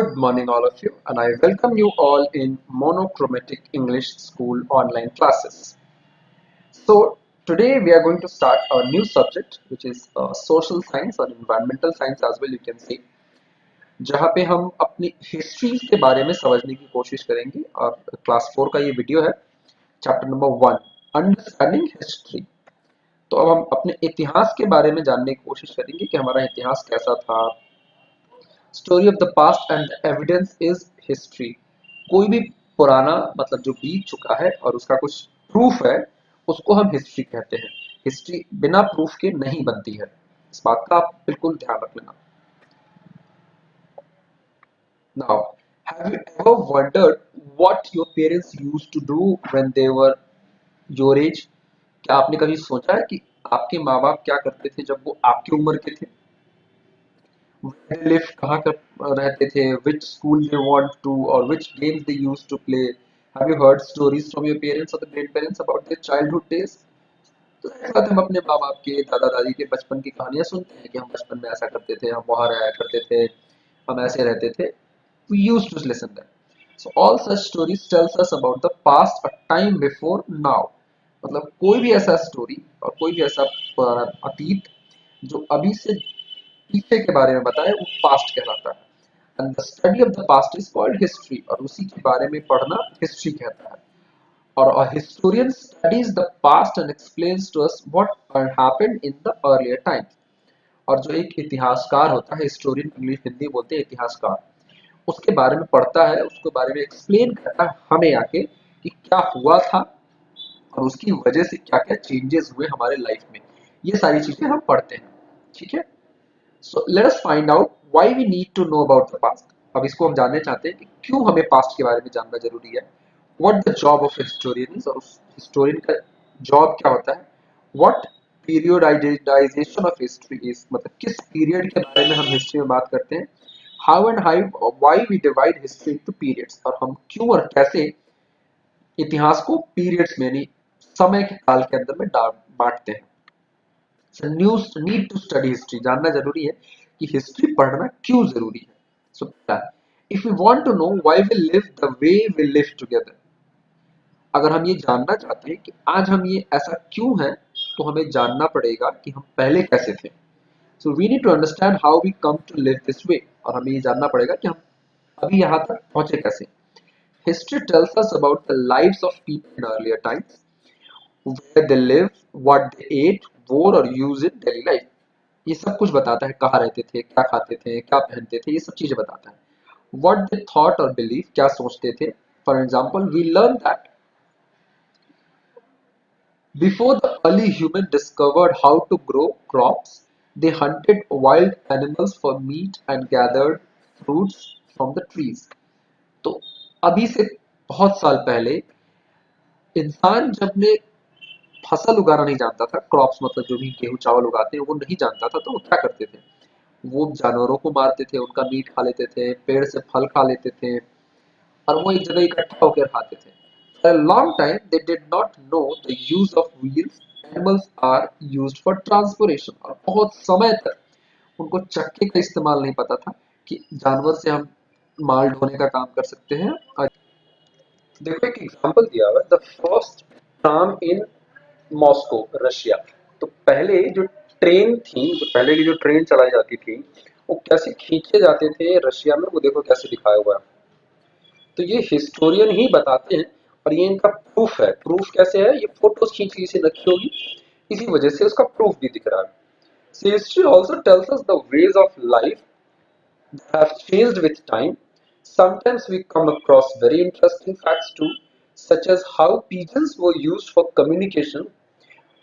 Good morning, all of you, and I welcome you all in Monochromatic English School online classes. So, today we are going to start our new subject, which is social science or environmental science as well, you can say, जहाँ पे हम अपनी histories के बारे में समझने की कोशिश करेंगे और क्लास 4 का ये वीडियो है, चैप्टर नंबर 1, अंडरस्टैंडिंग हिस्ट्री। तो अब हम अपने इतिहास के बारे में जानने की कोशिश करेंगे कि हमारा इतिहास कैसा था। Story of the past and evidence is history. कोई भी पुराना मतलब जो बीत चुका है और उसका कुछ प्रूफ है, उसको हम हिस्ट्री कहते हैं। हिस्ट्री बिना प्रूफ के नहीं बनती है, इस बात का आप बिल्कुल ध्यान रख लेना। Now, have you ever wondered what your parents used to do when they were your age? क्या आपने कभी सोचा है कि आपके माँ बाप क्या करते थे जब वो आपकी उम्र के थे? Where they live, कहाँ कर रहते थे, which school they want to, or which games they used to play. Have you heard stories from your parents or the grandparents about their childhood days? तो एक साथ हम अपने माँ बाप के दादा दादी के बचपन की कहानियां सुनते हैं कि हम बचपन में ऐसा करते थे, हम वहां रहा करते थे, हम ऐसे रहते थे. We used to listen them. So all such stories tells us about the past, a time before now. मतलब कोई भी ऐसा स्टोरी और कोई भी ऐसा पुराना अतीत जो अभी से पीछे के बारे में बताए वो पास्ट कहलाता है। And the study of the past is called history, और उसी के बारे में पढ़ना हिस्ट्री कहता है। और a historian studies the past and explains to us what happened in the earlier times. और जो एक इतिहासकार होता है, हिस्टोरियन इंग्लिश हिंदी बोलते हैं इतिहासकार, उसके बारे में पढ़ता है, उसके बारे में एक्सप्लेन करता है हमें आके कि क्या हुआ था और उसकी वजह से क्या क्या चेंजेस हुए हमारे लाइफ में। ये सारी चीजें हम पढ़ते हैं, ठीक है। So let us find out why we need to know about the past. अब इसको हम जानना चाहते हैं कि क्यों हमें पास्ट के बारे में जानना जरूरी है। What the job of historian is, और उस हिस्टोरियन का जॉब क्या होता है। What periodization of history is, मतलब किस पीरियड के बारे में हम हिस्ट्री में बात करते हैं। How and why we divide history into periods, और हम क्यों और कैसे इतिहास को पीरियड्स में यानी समय के काल के अंदर में बांटते हैं। So need to study history, जानना जरूरी है कि हिस्ट्री पढ़ना क्यों जरूरी है। So if we want to know why we live the way we live together, अगर हम ये जानना चाहते हैं कि आज हम ये ऐसा क्यों है, तो हमें जानना पड़ेगा कि हम पहले कैसे थे। So we need to understand how we come to live this way, और हमें ये जानना पड़ेगा कि हम अभी यहाँ तक पहुंचे कैसे। History tells us about the lives of people in earlier times, where they live, what they ate, wore or use in daily life. ये सब कुछ बताता है, कहाँ रहते थे, क्या खाते थे, क्या पहनते थे, ये सब चीजें बताता है। What they thought or believe, क्या सोचते थे। For example, we learn that before the early human discovered how to grow crops, they hunted wild animals for meat and gathered fruits from the trees. तो अभी से बहुत साल पहले इंसान जब ने फसल उगाना नहीं जानता था, क्रॉप्स मतलब जो भी गेहूं चावल उगाते हैं वो नहीं जानता था, तो वो क्या करते थे, वो जानवरों को मारते थे, उनका मीट खा लेते थे, पेड़ से फल खा लेते थे, और वो एक जगह इकट्ठा होकर खाते थे। For a long time they did not know the use of wheels. Animals are used for transportation, और बहुत समय तक उनको चक्के का इस्तेमाल नहीं पता था कि जानवर से हम माल ढोने का काम कर सकते हैं। और देखो एक एग्जांपल दिया हुआ है, the first tram in Moscow, Russia. तो पहले जो ट्रेन थी, जो पहले की जो ट्रेन चलाई जाती थी, वो कैसे खींचे जाते थे रशिया में, वो देखो कैसे दिखाया हुआ है। तो ये हिस्टोरियन ही बताते हैं, और ये इनका प्रूफ है। प्रूफ कैसे है, ये फोटोज खींच के इसे रखी होगी, इसी वजह से उसका प्रूफ भी दिख रहा है। So history also tells us the ways of life have changed with time. Sometimes we come across very interesting facts too, such as how pigeons were used for communication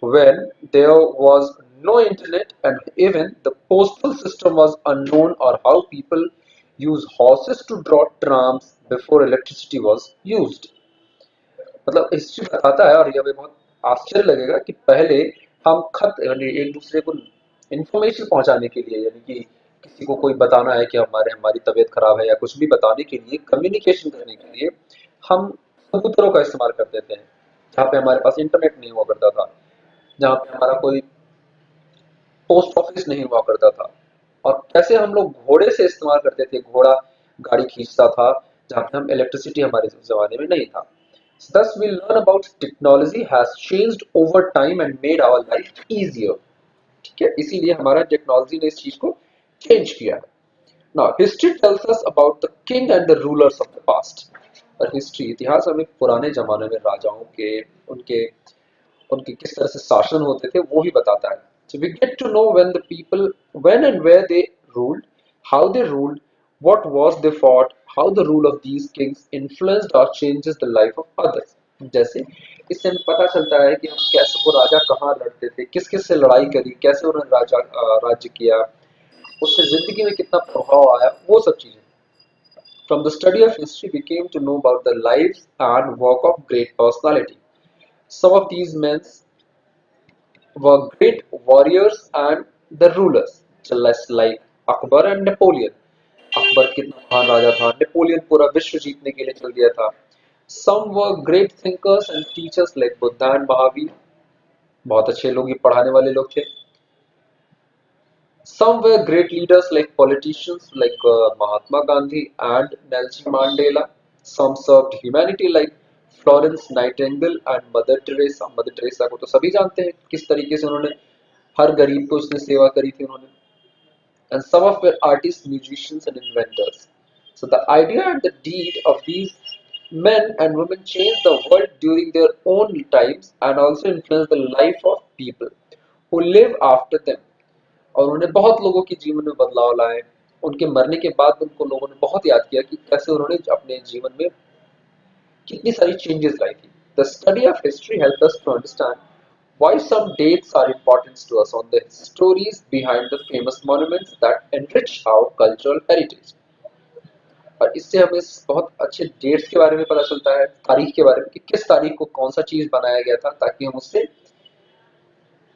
when there was no internet and even the postal system was unknown, or how people use horses to draw trams before electricity was used. मतलब history बताता है, और ये हमें बहुत आश्चर्य लगेगा कि पहले हम खत यानी एक दूसरे को इंफॉर्मेशन पहुंचाने के लिए, यानी कि किसी को कोई बताना है कि हमारी तबीयत खराब है या कुछ भी बताने के लिए, कम्युनिकेशन करने के लिए हम कबूतरों का इस्तेमाल करते थे, जहाँ पे हमारे पास इंटरनेट नहीं हुआ करता था, जहाँ पे हमारा कोई पोस्ट ऑफिस नहीं हुआ करता था। और कैसे हम लोग घोड़े से इस्तेमाल करते थे, घोड़ा गाड़ी खींचता था, जहाँ पे हम इलेक्ट्रिसिटी हमारे ज़माने में नहीं था। Thus we learn about technology has changed over time and made our life easier. ठीक है, इसीलिए हमारा टेक्नोलॉजी ने इस चीज को चेंज किया है। Now history tells us about the king and the rulers of the past. और हिस्ट्री इतिहास हमें पुराने जमाने में राजाओं के उनके उनके किस तरह से शासन होते थे वो ही बताता है। So we get to know when the people, when and where they ruled, how they ruled, what wars they fought, how the rule of these kings influenced or changes the life of others. जैसे इससे हमें पता चलता है कि हम कैसे वो राजा कहाँ लड़ते थे, किस किस से लड़ाई करी, कैसे उन्होंने राज्य किया, उससे जिंदगी में कितना प्रभाव आया, वो सब चीजें। From the study of history, we came to know about the lives and work of great personality. Some of these men were great warriors and the rulers, just like Akbar and Napoleon. Akbar कितना महान राजा था, Napoleon पूरा विश्व जीतने के लिए चल दिया था। Some were great thinkers and teachers like Buddha and Mahavir. बहुत अच्छे लोग, ये पढ़ाने वाले लोग थे। Some were great leaders like politicians like Mahatma Gandhi and Nelson Mandela. Some served humanity like Florence Nightingale and Mother Teresa. Mother Teresa को तो सभी जानते हैं किस तरीके से उन्होंने हर गरीब को उसने सेवा करी थी उन्होंने। And some of were artists, musicians and inventors. So the idea and the deed of these men and women changed the world during their own times and also influenced the life of people who live after them. और उन्होंने बहुत लोगों के जीवन में बदलाव लाए। उनके मरने के बाद उनको लोगों ने बहुत याद किया कि कैसे उन्होंने अपने जीवन में कितनी सारी चेंजेस लाई थी। The study of history help us to understand why some dates are important to us on the stories behind the famous monuments that enrich our cultural heritage. और इससे हमें बहुत अच्छे डेट्स के बारे में पता चलता है, तारीख के बारे में कि किस तारीख को कौन सा चीज बनाया गया था, ताकि हम उससे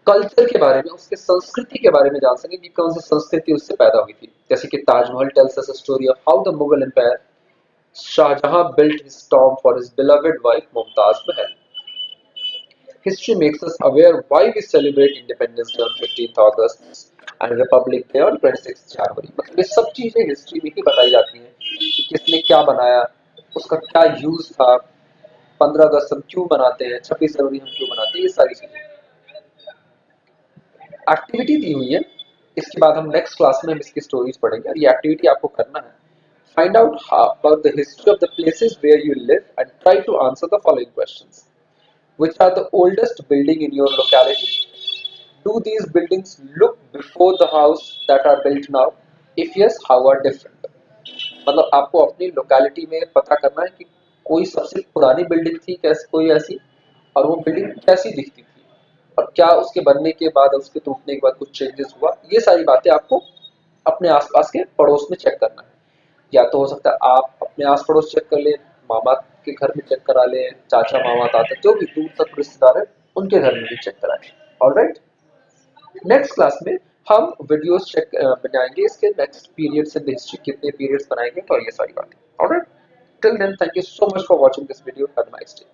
कल्चर के बारे में, उसके संस्कृति के बारे में जान सकें कि कौन सी संस्कृति उससे पैदा हुई थी। जैसे कि Taj Mahal tells us a story of how the Mughal empire Shah Jahan built his tomb for his beloved wife Mumtaz Mahal. History makes us aware why we celebrate Independence Day on 15th August and Republic Day on 26th January. मतलब ये सब चीजें history में ही बताई जाती हैं कि किसने क्या बनाया, उसका क्या यूज था, 15 अगस्त हम क्यों मनाते हैं, 26 जनवरी हम क्यों मनाते हैं, ये सारी चीजें। एक्टिविटी दी हुई है, इसके बाद हम नेक्स्ट क्लास में हम इसकी स्टोरीज पढ़ेंगे और ये एक्टिविटी आपको करना है। Find out about the history of the places where you live and try to answer the following questions. Which are the oldest building in your locality? Do these buildings look before the house that are built now? If yes, how are different? मतलब आपको अपनी locality में पता करना है कि कोई सबसे पुरानी बिल्डिंग थी कैसे, कोई ऐसी, और वो बिल्डिंग कैसी दिखती थी, और क्या उसके बनने के बाद, उसके टूटने के बाद कुछ चेंजेस हुआ। ये सारी बातें आपको अपने आसपास के पड़ोस में चेक करना है। या तो हो सकता है आप अपने आस पड़ोस चेक कर ले, मामा के घर में चेक करा ले, चाचा मामा ताता जो भी दूर तक रिश्तेदार है उनके घर में भी चेक कराएं। ऑलराइट, नेक्स्ट क्लास में हम वीडियोस चेक बनाएंगे, इसके next periods in the history कितने पीरियड्स बनाएंगे और ये सारी बातें। Alright, till then thank you so much for watching this video, have a nice day.